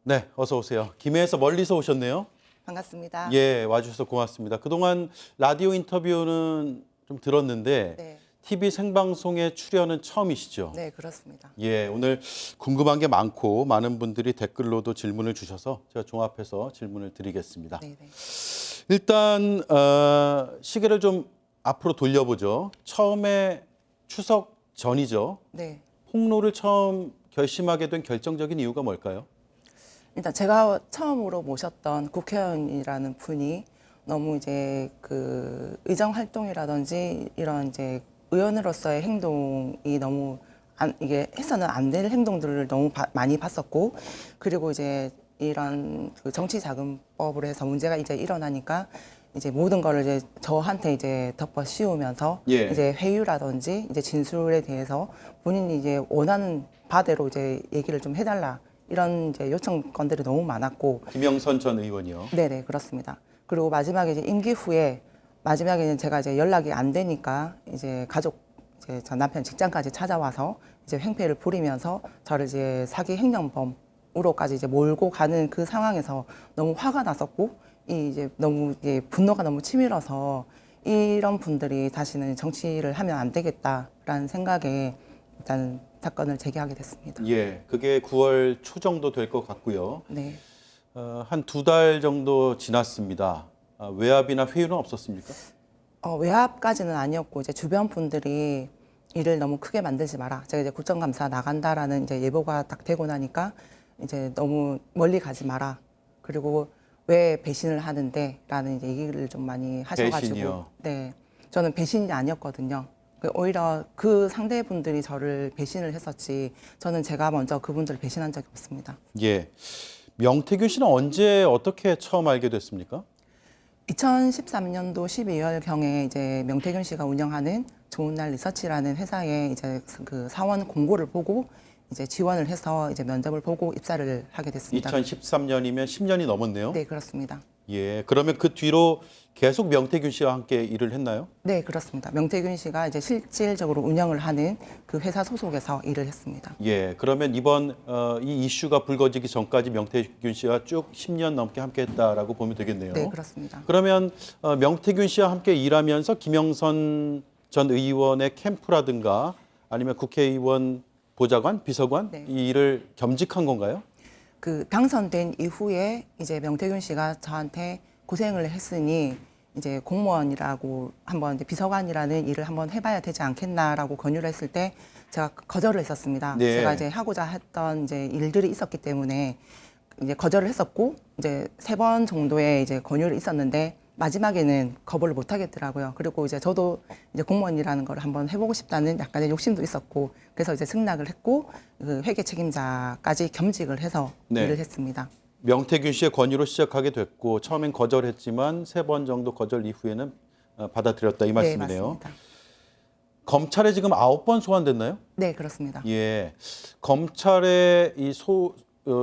네, 어서 오세요. 김해에서 멀리서 오셨네요. 반갑습니다. 예, 와주셔서 고맙습니다. 그동안 라디오 인터뷰는 좀 들었는데 네, TV 생방송에 출연은 처음이시죠? 네, 그렇습니다. 예, 오늘 궁금한 게 많고 많은 분들이 댓글로도 질문을 주셔서 제가 종합해서 질문을 드리겠습니다. 네, 네. 일단 시계를 좀 앞으로 돌려보죠. 처음에 추석 전이죠. 네. 폭로를 처음 결심하게 된 결정적인 이유가 뭘까요? 일단 제가 처음으로 모셨던 국회의원이라는 분이 너무 이제 그 의정 활동이라든지 이런 이제 의원으로서의 행동이 너무 이게 해서는 안 될 행동들을 너무 많이 봤었고, 그리고 이제 이런 그 정치자금법으로 해서 문제가 이제 일어나니까 이제 모든 거를 이제 저한테 이제 덮어 씌우면서 예. 이제 회유라든지 이제 진술에 대해서 본인이 이제 원하는 바대로 이제 얘기를 좀 해달라, 이런 이제 요청건들이 너무 많았고. 김영선 전 의원이요. 네네, 그렇습니다. 그리고 마지막에 이제 임기 후에 마지막에는 제가 이제 연락이 안 되니까 이제 가족, 이제 전 남편 직장까지 찾아와서 이제 횡패를 부리면서 저를 이제 사기 횡령범으로까지 이제 몰고 가는 그 상황에서 너무 화가 났었고, 이 이제 너무 이제 분노가 너무 치밀어서 이런 분들이 다시는 정치를 하면 안 되겠다라는 생각에 일단 사건을 제기하게 됐습니다. 예, 그게 9월 초 정도 될 것 같고요. 네. 한 2달 정도 지났습니다. 외압이나 회유는 없었습니까? 외압까지는 아니었고, 이제 주변 분들이 일을 너무 크게 만들지 마라, 제가 이제 국정감사 나간다라는 이제 예보가 딱 되고 나니까 이제 너무 멀리 가지 마라, 그리고 왜 배신을 하는데라는 이제 얘기를 좀 많이 하셔가지고. 배신이요? 네, 저는 배신이 아니었거든요. 오히려 그 상대분들이 저를 배신을 했었지, 저는 제가 먼저 그분들을 배신한 적이 없습니다. 예. 명태균 씨는 언제 어떻게 처음 알게 됐습니까? 2013년도 12월경에 이제 명태균 씨가 운영하는 좋은 날 리서치라는 회사에 이제 그 사원 공고를 보고 이제 지원을 해서 이제 면접을 보고 입사를 하게 됐습니다. 2013년이면 10년이 넘었네요. 네, 그렇습니다. 예. 그러면 그 뒤로 계속 명태균 씨와 함께 일을 했나요? 네, 그렇습니다. 명태균 씨가 이제 실질적으로 운영을 하는 그 회사 소속에서 일을 했습니다. 예. 그러면 이번 이 이슈가 불거지기 전까지 명태균 씨와 쭉 10년 넘게 함께 했다라고 보면 되겠네요. 네, 그렇습니다. 그러면 명태균 씨와 함께 일하면서 김영선 전 의원의 캠프라든가 아니면 국회의원 보좌관, 비서관 네. 이 일을 겸직한 건가요? 그 당선된 이후에 이제 명태균 씨가 저한테 고생을 했으니 이제 공무원이라고 한번 이제 비서관이라는 일을 한번 해봐야 되지 않겠나라고 권유를 했을 때 제가 거절을 했었습니다. 네. 제가 이제 하고자 했던 이제 일들이 있었기 때문에 이제 거절을 했었고, 이제 3번 정도의 이제 권유를 있었는데 마지막에는 거부를 못 하겠더라고요. 그리고 이제 저도 이제 공무원이라는 걸 한번 해보고 싶다는 약간의 욕심도 있었고, 그래서 이제 승낙을 했고 그 회계 책임자까지 겸직을 해서 네. 일을 했습니다. 명태균 씨의 권유로 시작하게 됐고 처음엔 거절했지만 3번 정도 거절 이후에는 받아들였다 이 말씀이네요. 네, 맞습니다. 검찰에 지금 9번 소환됐나요? 네, 그렇습니다. 예. 검찰의 이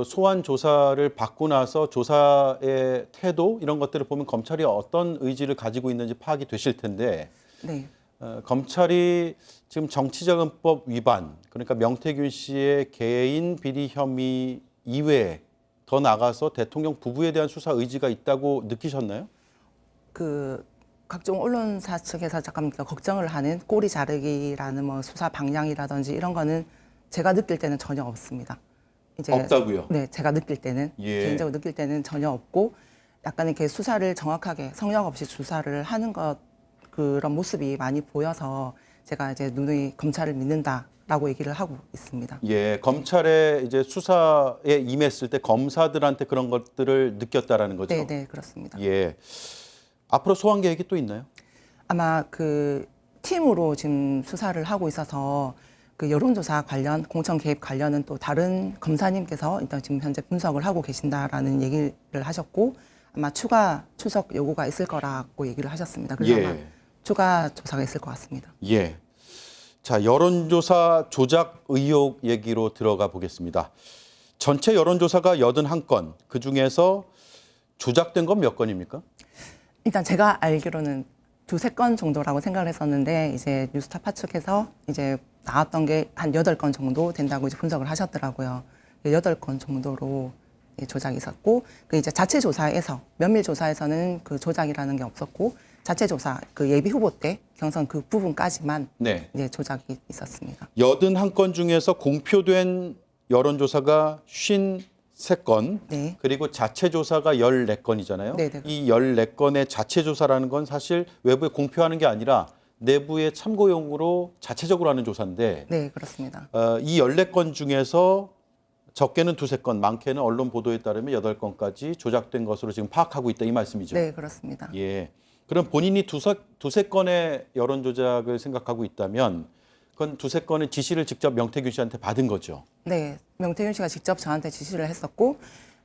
소환 조사를 받고 나서 조사의 태도 이런 것들을 보면 검찰이 어떤 의지를 가지고 있는지 파악이 되실 텐데 네. 검찰이 지금 정치자금법 위반, 그러니까 명태균 씨의 개인 비리 혐의 이외에 더 나가서 대통령 부부에 대한 수사 의지가 있다고 느끼셨나요? 그 각종 언론사 측에서 잠깐 걱정을 하는 꼬리 자르기라는 뭐 수사 방향이라든지 이런 거는 제가 느낄 때는 전혀 없습니다. 이제 없다고요? 네, 제가 느낄 때는 예. 개인적으로 느낄 때는 전혀 없고, 약간 이렇게 수사를 정확하게 성역 없이 수사를 하는 것, 그런 모습이 많이 보여서 제가 이제 누누이 검찰을 믿는다라고 얘기를 하고 있습니다. 예, 검찰의 이제 수사에 임했을 때 검사들한테 그런 것들을 느꼈다라는 거죠. 네, 네, 그렇습니다. 예. 앞으로 소환 계획이 또 있나요? 아마 그 팀으로 지금 수사를 하고 있어서 그 여론조사 관련, 공천 개입 관련은 또 다른 검사님께서 일단 지금 현재 분석을 하고 계신다라는 얘기를 하셨고, 아마 추가 출석 요구가 있을 거라고 얘기를 하셨습니다. 그래서 예. 아마 추가 조사가 있을 것 같습니다. 예. 자, 여론조사 조작 의혹 얘기로 들어가 보겠습니다. 전체 여론조사가 81건, 그중에서 조작된 건 몇 건입니까? 일단 제가 알기로는 2-3건 정도라고 생각을 했었는데, 이제 뉴스타파 측에서 이제 나왔던 게 한 8건 정도 된다고 이제 분석을 하셨더라고요. 8건 정도로 조작이 있었고, 그 이제 자체 조사에서 면밀 조사에서는 그 조작이라는 게 없었고, 자체 조사 그 예비 후보 때 경선 그 부분까지만 네. 이제 조작이 있었습니다. 81건 중에서 공표된 여론조사가 53건, 네. 그리고 자체 조사가 14건이잖아요. 네네. 이 14건의 자체 조사라는 건 사실 외부에 공표하는 게 아니라 내부의 참고용으로 자체적으로 하는 조사인데 네, 그렇습니다. 이 14건 중에서 적게는 2-3건, 많게는 언론 보도에 따르면 8건까지 조작된 것으로 지금 파악하고 있다 이 말씀이죠. 네, 그렇습니다. 예. 그럼 본인이 두세 건의 여론 조작을 생각하고 있다면 그건 2-3건의 지시를 직접 명태균 씨한테 받은 거죠. 네, 명태균 씨가 직접 저한테 지시를 했었고,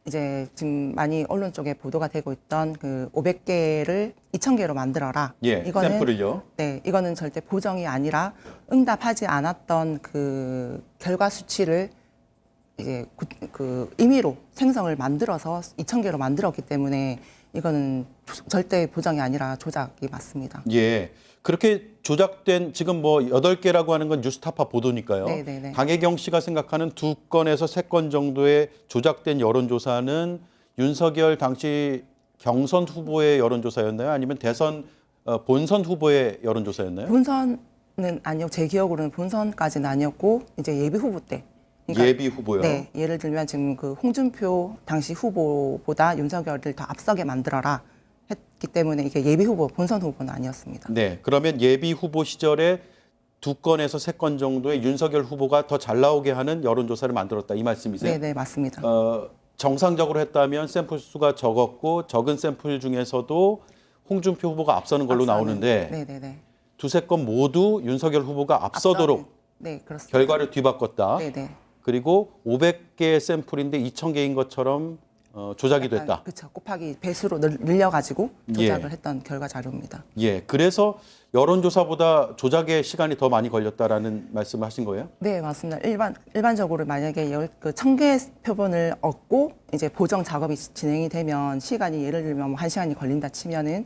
이제 지금 많이 언론 쪽에 보도가 되고 있던 그 500개를 2,000개로 만들어라. 예. 샘플을요. 네, 이거는 절대 보정이 아니라 응답하지 않았던 그 결과 수치를 이제 그 임의로 생성을 만들어서 2,000개로 만들었기 때문에 이거는 절대 보정이 아니라 조작이 맞습니다. 예. 그렇게 조작된 지금 뭐 8개라고 하는 건 뉴스타파 보도니까요. 네네네. 강혜경 씨가 생각하는 2건에서 3건 정도의 조작된 여론조사는 윤석열 당시 경선 후보의 여론조사였나요? 아니면 대선 본선 후보의 여론조사였나요? 본선은 아니요. 제 기억으로는 본선까지는 아니었고 이제 예비 후보 때. 예비 후보요? 네. 예를 들면 지금 그 홍준표 당시 후보보다 윤석열을 더 앞서게 만들어라 했기 때문에 이게 예비 후보, 본선 후보는 아니었습니다. 네. 그러면 예비 후보 시절에 2건에서 3건 정도의 윤석열 후보가 더 잘 나오게 하는 여론조사를 만들었다 이 말씀이세요? 네, 네, 맞습니다. 정상적으로 했다면 샘플 수가 적었고 적은 샘플 중에서도 홍준표 후보가 앞서는 걸로 나오는데 네, 네, 네. 2-3건 모두 윤석열 후보가 앞서도록 네, 그렇습니다. 결과를 뒤바꿨다. 네, 네. 그리고 500개의 샘플인데 2,000개인 것처럼 조작이 됐다. 그렇죠. 곱하기 배수로 늘려가지고 조작을 예. 했던 결과 자료입니다. 예, 그래서 여론조사보다 조작에 시간이 더 많이 걸렸다라는 말씀을 하신 거예요? 네, 맞습니다. 일반적으로 만약에 1,000개 표본을 얻고 이제 보정 작업이 진행이 되면 시간이 예를 들면 1시간이 걸린다 치면은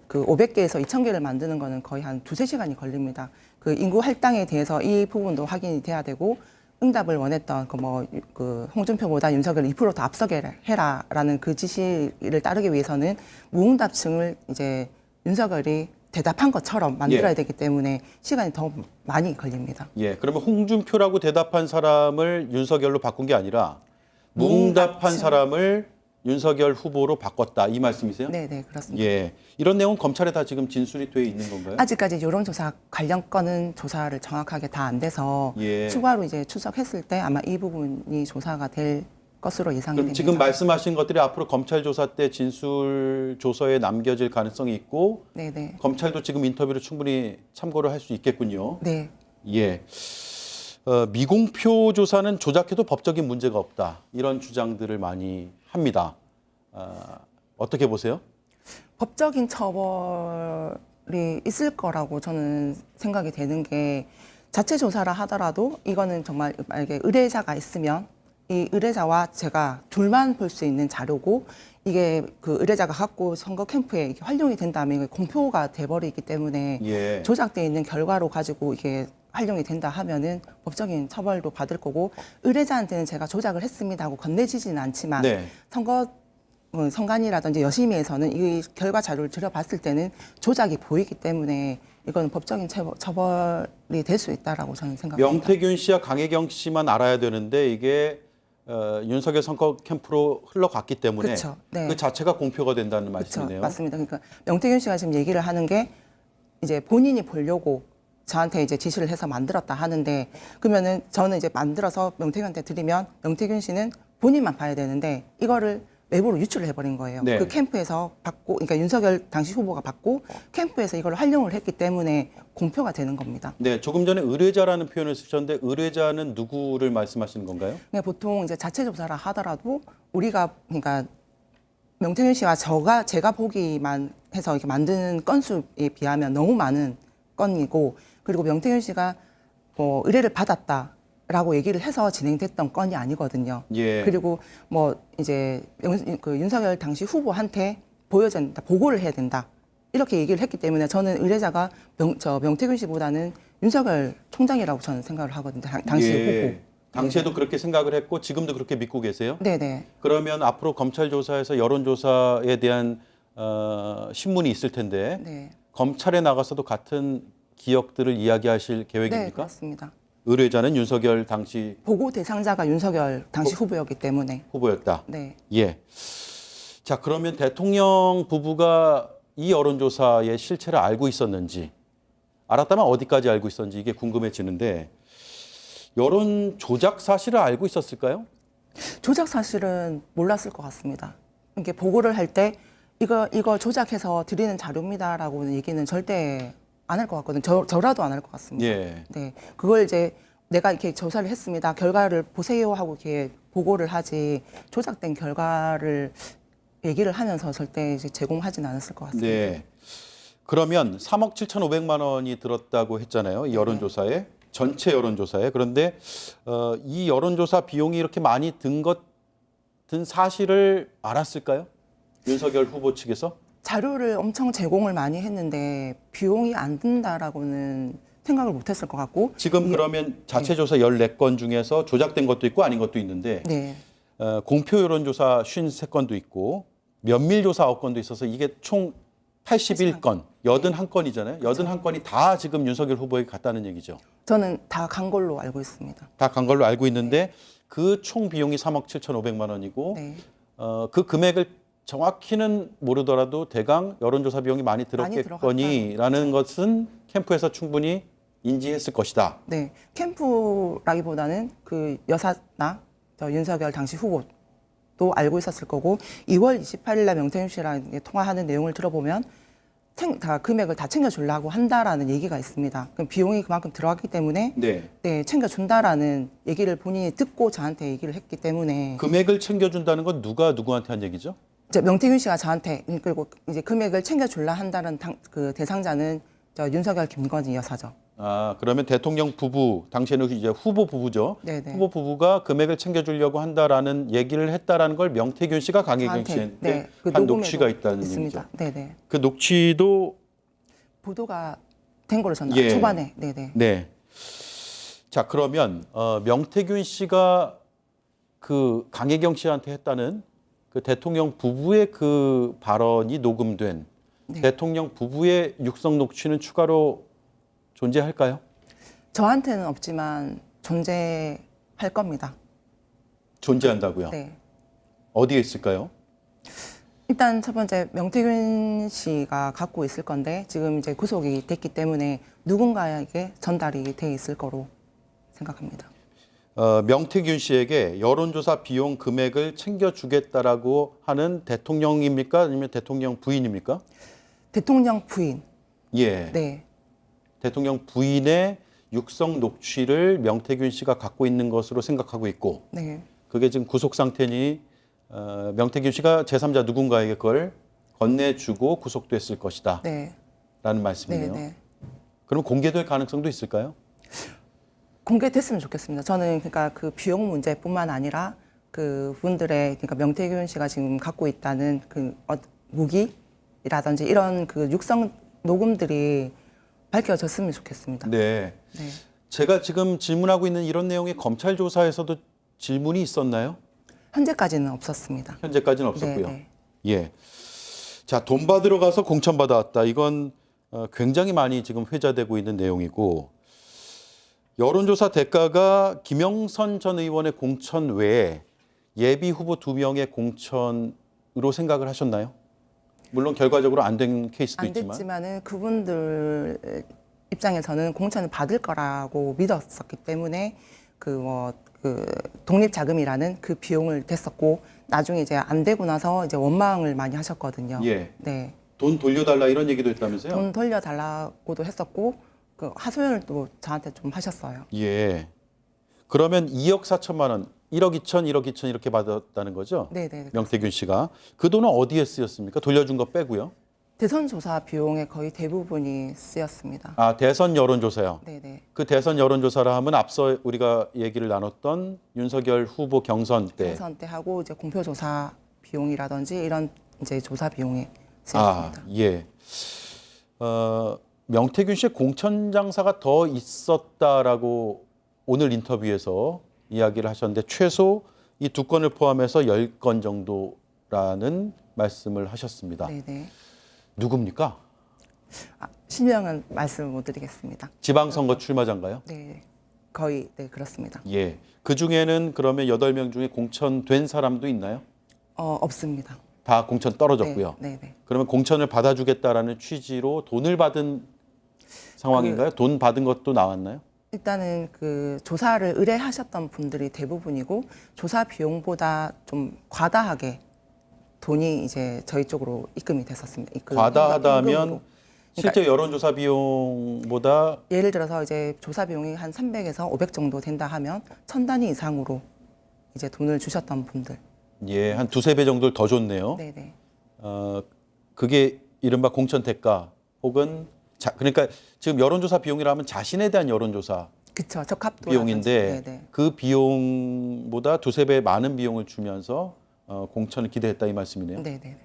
그 500개에서 2,000개를 만드는 거는 거의 한 2-3시간이 걸립니다. 그 인구 할당에 대해서 이 부분도 확인이 돼야 되고 응답을 원했던 그 홍준표보다 윤석열을 2%더 앞서게 해라라는 그 지시를 따르기 위해서는 무응답층을 이제 윤석열이 대답한 것처럼 만들어야 예. 되기 때문에 시간이 더 많이 걸립니다. 예, 그러면 홍준표라고 대답한 사람을 윤석열로 바꾼 게 아니라 무응답한 사람을 윤석열 후보로 바꿨다 이 말씀이세요? 네, 네, 그렇습니다. 예, 이런 내용은 검찰에 다 지금 진술이 돼 있는 건가요? 아직까지 여론조사 관련 건은 조사를 정확하게 다 안 돼서 예. 추가로 이제 추적했을 때 아마 이 부분이 조사가 될 것으로 예상이 그럼 됩니다. 지금 말씀하신 것들이 앞으로 검찰 조사 때 진술 조서에 남겨질 가능성이 있고 네, 네, 검찰도 지금 인터뷰를 충분히 참고를 할 수 있겠군요. 네. 예. 미공표 조사는 조작해도 법적인 문제가 없다. 이런 주장들을 많이 합니다. 어떻게 보세요? 법적인 처벌이 있을 거라고 저는 생각이 되는 게 자체 조사를 하더라도 이거는 정말 만약에 의뢰자가 있으면 이 의뢰자와 제가 둘만 볼 수 있는 자료고 이게 그 의뢰자가 갖고 선거 캠프에 이게 활용이 된다면 이게 공표가 돼버리기 때문에 예. 조작돼 있는 결과로 가지고 이게 활용이 된다 하면은 법적인 처벌도 받을 거고 의뢰자한테는 제가 조작을 했습니다 하고 건네지지는 않지만 네. 선관위라든지 여심위에서는 이 결과 자료를 들여봤을 때는 조작이 보이기 때문에 이건 법적인 처벌이 될 수 있다라고 저는 생각합니다. 명태균 씨와 강혜경 씨만 알아야 되는데 이게 윤석열 선거 캠프로 흘러갔기 때문에 그쵸, 네. 그 자체가 공표가 된다는 그렇죠, 말씀이네요. 맞습니다. 그러니까 명태균 씨가 지금 얘기를 하는 게 이제 본인이 보려고 저한테 이제 지시를 해서 만들었다 하는데 그러면은 저는 이제 만들어서 명태균한테 드리면 명태균 씨는 본인만 봐야 되는데 이거를 외부로 유출을 해버린 거예요. 네. 그 캠프에서 받고, 그러니까 윤석열 당시 후보가 받고 캠프에서 이걸 활용을 했기 때문에 공표가 되는 겁니다. 네, 조금 전에 의뢰자라는 표현을 쓰셨는데 의뢰자는 누구를 말씀하시는 건가요? 그러니까 보통 이제 자체 조사를 하더라도 우리가 그러니까 명태균 씨와 제가 보기만 해서 이렇게 만드는 건수에 비하면 너무 많은 건이고 그리고 명태균 씨가 뭐 의뢰를 받았다라고 얘기를 해서 진행됐던 건이 아니거든요. 예. 그리고 뭐 이제 그 윤석열 당시 후보한테 보여야 된다, 보고를 해야 된다 이렇게 얘기를 했기 때문에 저는 의뢰자가 명태균 씨보다는 윤석열 총장이라고 저는 생각을 하거든요. 당시 예. 후보. 당시에도 그렇게 생각을 했고 지금도 그렇게 믿고 계세요? 네네. 그러면 앞으로 검찰 조사에서 여론조사에 대한 신문이 있을 텐데 네. 검찰에 나가서도 같은 기억들을 이야기하실 네, 계획입니까? 그렇습니다. 의뢰자는 윤석열 당시 보고 대상자가 윤석열 당시 후보였기 때문에. 후보였다. 네. 예. 자, 그러면 대통령 부부가 이 여론조사의 실체를 알고 있었는지, 알았다면 어디까지 알고 있었는지 이게 궁금해지는데, 여론 조작 사실을 알고 있었을까요? 조작 사실은 몰랐을 것 같습니다. 이게 보고를 할 때 이거 조작해서 드리는 자료입니다라고는 얘기는 절대 안 할 것 같거든요. 저라도 안 할 것 같습니다. 예. 네. 그걸 이제 내가 이렇게 조사를 했습니다. 결과를 보세요 하고 이렇게 보고를 하지 조작된 결과를 얘기를 하면서 절대 이제 제공하지는 않았을 것 같습니다. 네. 그러면 3억 7,500만 원이 들었다고 했잖아요. 이 여론조사에. 전체 여론조사에. 그런데 이 여론조사 비용이 이렇게 많이 든 사실을 알았을까요? 윤석열 후보 측에서? 자료를 엄청 제공을 많이 했는데 비용이 안 든다라고는 생각을 못했을 것 같고 지금 그러면 자체 조사 14건 중에서 조작된 것도 있고 아닌 것도 있는데 네. 공표 여론조사 53건도 있고 면밀조사 9건도 있어서 이게 총 81건, 81건이잖아요. 81건이 다 지금 윤석열 후보에게 갔다는 얘기죠. 저는 다 간 걸로 알고 있습니다. 다 간 걸로 알고 있는데 그 총 비용이 3억 7,500만 원이고 네. 그 금액을 정확히는 모르더라도 대강 여론조사 비용이 많이 들었겠거니라는 것은 캠프에서 충분히 인지했을 것이다. 네. 캠프라기보다는 그 여사나 저 윤석열 당시 후보도 알고 있었을 거고 2월 28일 날 명태균 씨랑 통화하는 내용을 들어보면 다 금액을 다 챙겨주려고 한다라는 얘기가 있습니다. 그럼 비용이 그만큼 들어갔기 때문에 네, 챙겨준다라는 얘기를 본인이 듣고 저한테 얘기를 했기 때문에 금액을 챙겨준다는 건 누가 누구한테 한 얘기죠? 이제 명태균 씨가 저한테 그리고 이제 금액을 챙겨줄라 한다는 그 대상자는 저 윤석열 김건희 여사죠. 아, 그러면 대통령 부부, 당시에는 이제 후보 부부죠. 네네. 후보 부부가 금액을 챙겨주려고 한다라는 얘기를 했다라는 걸 명태균 씨가 강혜경 씨한테 네, 그 한 녹음에도 녹취가 있다는 있습니다. 얘기죠. 네네. 그 녹취도 보도가 된 걸로 저는 예. 초반에 네네. 네. 자, 그러면 명태균 씨가 그 강혜경 씨한테 했다는 그 대통령 부부의 그 발언이 녹음된 네. 대통령 부부의 육성 녹취는 추가로 존재할까요? 저한테는 없지만 존재할 겁니다. 존재한다고요? 네. 어디에 있을까요? 일단 첫 번째 명태균 씨가 갖고 있을 건데 지금 이제 구속이 됐기 때문에 누군가에게 전달이 돼 있을 거로 생각합니다. 명태균 씨에게 여론조사 비용 금액을 챙겨주겠다라고 하는 대통령입니까? 아니면 대통령 부인입니까? 대통령 부인. 예. 네. 대통령 부인의 육성 녹취를 명태균 씨가 갖고 있는 것으로 생각하고 있고 네. 그게 지금 구속 상태니 명태균 씨가 제3자 누군가에게 그걸 건네주고 구속됐을 것이다 네. 라는 네. 말씀이네요. 네. 그럼 공개될 가능성도 있을까요? 공개됐으면 좋겠습니다. 저는 그러니까 그 비용 문제뿐만 아니라 그 분들의 그러니까 명태균 씨가 지금 갖고 있다는 그 무기라든지 이런 그 육성 녹음들이 밝혀졌으면 좋겠습니다. 네. 네. 제가 지금 질문하고 있는 이런 내용이 검찰 조사에서도 질문이 있었나요? 현재까지는 없었습니다. 현재까지는 없었고요. 네, 예. 자, 돈 받으러 가서 공천 받아왔다. 이건 굉장히 많이 지금 회자되고 있는 내용이고 여론조사 대가가 김영선 전 의원의 공천 외에 예비 후보 2명의 공천으로 생각을 하셨나요? 물론 결과적으로 안 된 케이스도 안 있지만. 됐지만은 그분들 입장에서는 공천을 받을 거라고 믿었었기 때문에 그 독립 자금이라는 그 비용을 댔었고 나중에 이제 안 되고 나서 이제 원망을 많이 하셨거든요. 예. 네. 돈 돌려달라 이런 얘기도 했다면서요? 돈 돌려달라고도 했었고 그 하소연을 또 저한테 좀 하셨어요. 예. 그러면 2억 4천만 원, 1억 2천, 1억 2천 이렇게 받았다는 거죠? 네네. 명태균 씨가. 그 돈은 어디에 쓰였습니까? 돌려준 거 빼고요. 대선 조사 비용의 거의 대부분이 쓰였습니다. 아, 대선 여론조사요. 네네. 그 대선 여론조사라 하면 앞서 우리가 얘기를 나눴던 윤석열 후보 경선 때. 경선 때 하고 이제 공표 조사 비용이라든지 이런 이제 조사 비용에 아, 쓰였습니다. 예. 명태균 씨의 공천 장사가 더 있었다라고 오늘 인터뷰에서 이야기를 하셨는데 최소 이 두 건을 포함해서 10건 정도라는 말씀을 하셨습니다. 네네. 누굽니까? 실명은 말씀을 못 드리겠습니다. 지방선거 출마자인가요? 네, 거의 네 그렇습니다. 예. 그 중에는 그러면 8명 중에 공천된 사람도 있나요? 없습니다. 다 공천 떨어졌고요. 네, 네. 그러면 공천을 받아주겠다라는 취지로 돈을 받은 상황인가요? 돈 받은 것도 나왔나요? 일단은 그 조사를 의뢰하셨던 분들이 대부분이고 조사 비용보다 좀 과다하게 돈이 이제 저희 쪽으로 입금이 됐었습니다. 과다하다면 현금으로. 실제 여론조사 비용보다 예를 들어서 이제 조사 비용이 한 300에서 500 정도 된다 하면 1000단위 이상으로 이제 돈을 주셨던 분들. 예, 한 두세 배 정도를 더 줬네요. 네네. 그게 이른바 공천 대가 혹은 그러니까 지금 여론조사 비용이라면 자신에 대한 여론조사 그쵸. 적합도 비용인데 네네. 그 비용보다 두세 배 많은 비용을 주면서 공천을 기대했다 이 말씀이네요. 네네.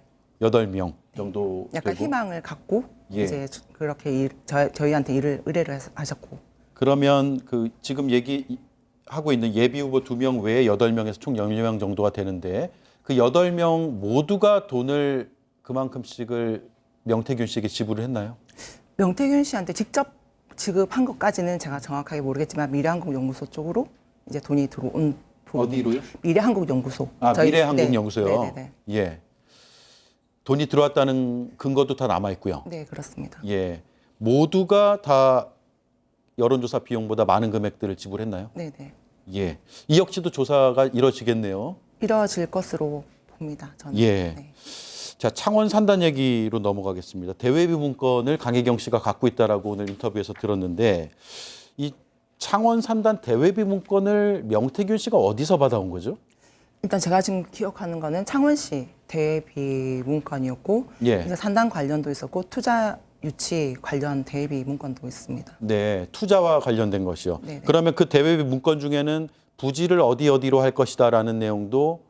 8명 정도 약간 되고. 희망을 갖고 예. 이제 그렇게 저희한테 의뢰를 하셨고. 그러면 그 지금 얘기하고 있는 예비 후보 2명 외에 8명에서 총 10명 정도가 되는데 그 8명 모두가 돈을 그만큼씩을 명태균 씨에게 지불을 했나요? 명태균 씨한테 직접 지급한 것까지는 제가 정확하게 모르겠지만 미래한국연구소 쪽으로 이제 돈이 들어온 부분. 어디로요? 미래한국연구소. 미래한국연구소요. 네네네. 예. 돈이 들어왔다는 근거도 다 남아 있고요. 네, 그렇습니다. 예. 모두가 다 여론조사 비용보다 많은 금액들을 지불했나요? 네네. 예. 이 역시도 조사가 이뤄지겠네요. 이뤄질 것으로 봅니다. 저는. 예. 네. 자, 창원 산단 얘기로 넘어가겠습니다. 대외비 문건을 강혜경 씨가 갖고 있다라고 오늘 인터뷰에서 들었는데 이 창원 산단 대외비 문건을 명태균 씨가 어디서 받아온 거죠? 일단 제가 지금 기억하는 거는 창원시 대비 문건이었고 예. 이제 산단 관련도 있었고 투자 유치 관련 대비 문건도 있습니다. 네, 투자와 관련된 것이요. 네네. 그러면 그 대외비 문건 중에는 부지를 어디로 할 것이다라는 내용도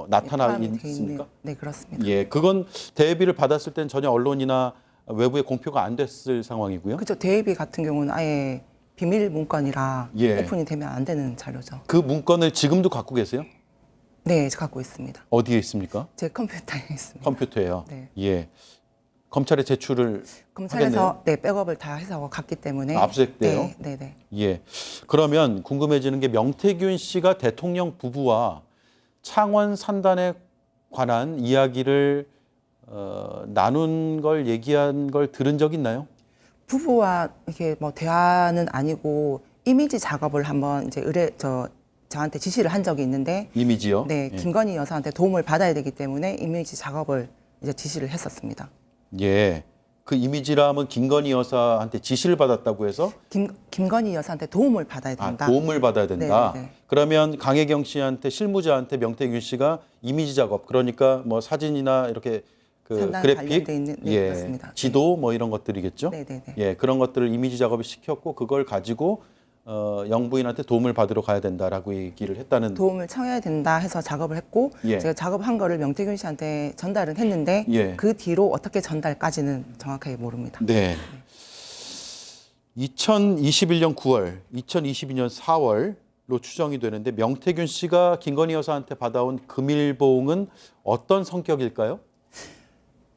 나타나 포함이 돼 있습니까? 네, 그렇습니다. 예, 그건 대외비를 받았을 땐 전혀 언론이나 외부에 공표가 안 됐을 상황이고요. 그렇죠. 대비 같은 경우는 아예 비밀 문건이라 예. 오픈이 되면 안 되는 자료죠. 그 문건을 지금도 갖고 계세요? 네, 갖고 있습니다. 어디에 있습니까? 제 컴퓨터에 있습니다. 컴퓨터에요. 네. 예. 검찰에 제출을 검찰에서 하겠네요. 네, 백업을 다 해서 갔기 때문에 압수수색돼요? 네, 네, 네. 예. 그러면 궁금해지는 게 명태균 씨가 대통령 부부와 창원 산단에 관한 이야기를 나눈 걸 얘기한 걸 들은 적 있나요? 부부와 이렇게 뭐 대화는 아니고 이미지 작업을 한번 이제 저한테 지시를 한 적이 있는데 이미지요? 네, 예. 김건희 여사한테 도움을 받아야 되기 때문에 이미지 작업을 이제 지시를 했었습니다. 예. 그 이미지라면 김건희 여사한테 지시를 받았다고 해서 김건희 여사한테 도움을 받아야 된다. 도움을 받아야 된다. 네, 네, 네. 그러면 강혜경 씨한테 실무자한테 명태균 씨가 이미지 작업 그러니까 뭐 사진이나 이렇게 그 상당 그래픽, 관련돼 있는 네, 예, 그렇습니다. 지도 뭐 이런 것들이겠죠. 네, 네, 네. 예, 그런 것들을 이미지 작업을 시켰고 그걸 가지고 영부인한테 도움을 받으러 가야 된다라고 얘기를 했다는. 도움을 청해야 된다 해서 작업을 했고 예. 제가 작업한 거를 명태균 씨한테 전달은 했는데 예. 그 뒤로 어떻게 전달까지는 정확하게 모릅니다. 네. 2021년 9월, 2022년 4월로 추정이 되는데 명태균 씨가 김건희 여사한테 받아온 금일봉은 어떤 성격일까요?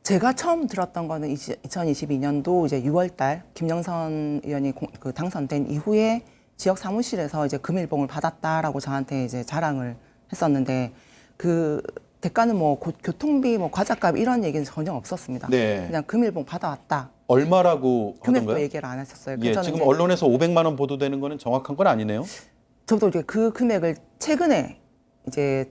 제가 처음 들었던 거는 2022년도 이제 6월달 김영선 의원이 당선된 이후에 지역 사무실에서 이제 금일봉을 받았다라고 저한테 이제 자랑을 했었는데 그 대가는 뭐 교통비, 뭐 과자값 이런 얘기는 전혀 없었습니다. 네. 그냥 금일봉 받아왔다. 얼마라고 금액도 하던가요? 얘기를 안 했었어요. 예, 저는 지금 이제 언론에서 500만 원 보도되는 거는 정확한 건 아니네요. 저도 이제 그 금액을 최근에 이제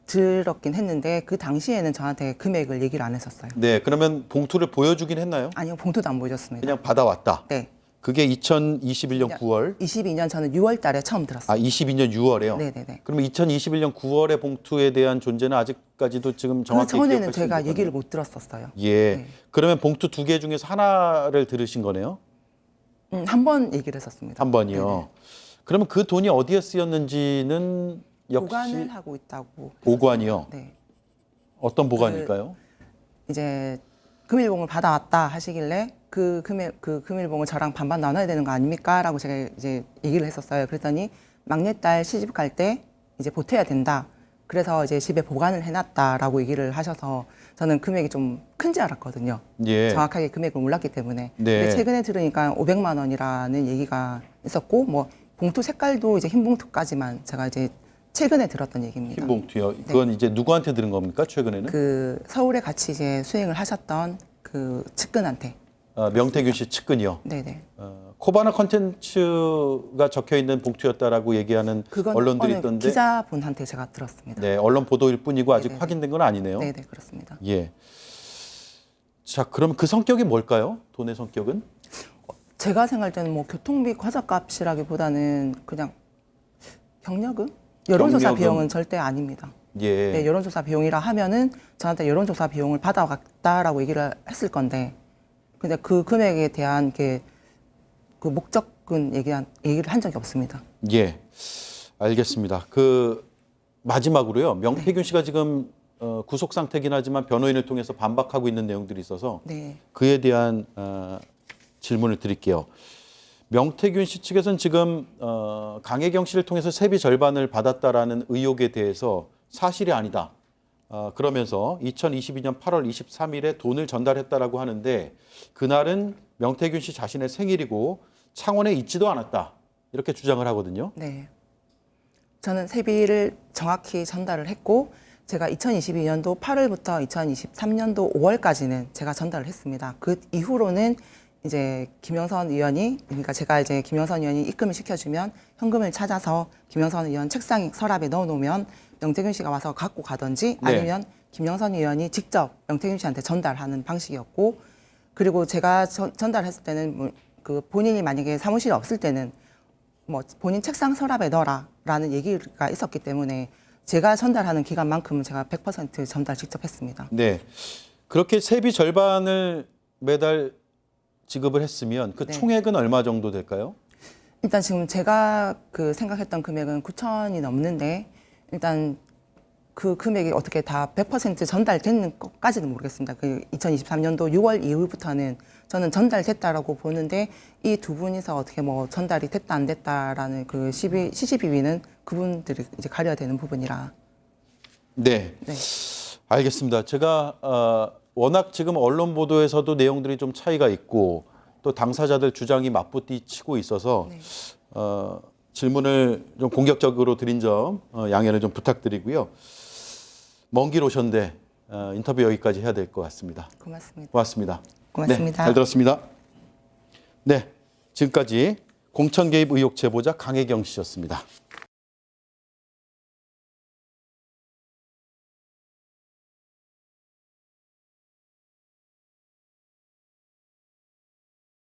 들었긴 했는데 그 당시에는 저한테 금액을 얘기를 안 했었어요. 네, 그러면 봉투를 보여주긴 했나요? 아니요, 봉투도 안 보여줬습니다. 그냥 받아왔다. 네. 그게 2021년 9월. 22년 저는 6월 달에 처음 들었어요. 아, 22년 6월에요? 네네네. 그러면 2021년 9월의 봉투에 대한 존재는 아직까지도 지금 그 정확히 전에는 기억할 수 제가 있는 얘기를 거네요. 못 들었었어요. 예. 네. 그러면 봉투 2개 중에서 하나를 들으신 거네요? 한 번 얘기를 했었습니다. 한 번이요. 네네. 그러면 그 돈이 어디에 쓰였는지는 역시 보관을 하고 있다고. 보관이요. 네. 어떤 보관일까요? 이제 금일봉을 받아왔다 하시길래 그 금일봉을 저랑 반반 나눠야 되는 거 아닙니까? 라고 제가 이제 얘기를 했었어요. 그랬더니 막내딸 시집 갈 때 이제 보태야 된다. 그래서 이제 집에 보관을 해놨다라고 얘기를 하셔서 저는 금액이 좀 큰지 알았거든요. 예. 정확하게 금액을 몰랐기 때문에. 네. 근데 최근에 들으니까 500만 원이라는 얘기가 있었고, 뭐 봉투 색깔도 이제 흰 봉투까지만 제가 이제 최근에 들었던 얘기입니다. 흰 봉투요. 그건 이제 누구한테 들은 겁니까? 최근에는? 그 서울에 같이 이제 수행을 하셨던 그 측근한테. 명태균 씨 측근이요. 네네. 코바나 컨텐츠가 적혀 있는 봉투였다라고 얘기하는 그건 언론들이 어느 있던데. 기자분한테 제가 들었습니다. 네, 언론 보도일 뿐이고 아직 네네네. 확인된 건 아니네요. 네네, 그렇습니다. 예. 자, 그럼 그 성격이 뭘까요? 돈의 성격은? 제가 생각할 때는 뭐 교통비 과자값이라기보다는 그냥 경력은? 여론조사 경력은? 비용은 절대 아닙니다. 예. 네, 여론조사 비용이라 하면은 저한테 여론조사 비용을 받아갔다라고 얘기를 했을 건데, 근데 그 금액에 대한 그 목적은 얘기를 한 적이 없습니다. 예. 알겠습니다. 그 마지막으로요. 명태균 씨가 지금 구속 상태긴 하지만 변호인을 통해서 반박하고 있는 내용들이 있어서 네. 그에 대한 질문을 드릴게요. 명태균 씨 측에서는 지금 강혜경 씨를 통해서 세비 절반을 받았다라는 의혹에 대해서 사실이 아니다. 그러면서 2022년 8월 23일에 돈을 전달했다라고 하는데 그날은 명태균 씨 자신의 생일이고 창원에 있지도 않았다. 이렇게 주장을 하거든요. 네. 저는 세비를 정확히 전달을 했고, 제가 2022년도 8월부터 2023년도 5월까지는 제가 전달을 했습니다. 그 이후로는 이제 김영선 의원이, 그러니까 제가 이제 김영선 의원이 입금을 시켜주면 현금을 찾아서 김영선 의원 책상 서랍에 넣어놓으면 명태균 씨가 와서 갖고 가든지 네. 아니면 김영선 의원이 직접 명태균 씨한테 전달하는 방식이었고, 그리고 제가 전달했을 때는 뭐 그 본인이 만약에 사무실에 없을 때는 뭐 본인 책상 서랍에 넣어라라는 얘기가 있었기 때문에 제가 전달하는 기간만큼은 제가 100% 전달 직접 했습니다. 네. 그렇게 세비 절반을 매달 지급을 했으면 그 네. 총액은 얼마 정도 될까요? 일단 지금 제가 그 생각했던 금액은 9천이 넘는데, 일단 그 금액이 어떻게 다 100% 전달되는 것까지는 모르겠습니다. 그 2023년도 6월 이후부터는 저는 전달됐다라고 보는데, 이 두 분이서 어떻게 뭐 전달이 됐다 안 됐다라는 그 시시비비는 그분들이 이제 가려야 되는 부분이라. 네. 네. 알겠습니다. 제가 워낙 지금 언론 보도에서도 내용들이 좀 차이가 있고 또 당사자들 주장이 맞붙이치고 있어서 네. 질문을 좀 공격적으로 드린 점 양해를 좀 부탁드리고요. 먼 길 오셨는데 인터뷰 여기까지 해야 될 것 같습니다. 고맙습니다. 고맙습니다. 고맙습니다. 네, 잘 들었습니다. 네, 지금까지 공천 개입 의혹 제보자 강혜경 씨였습니다.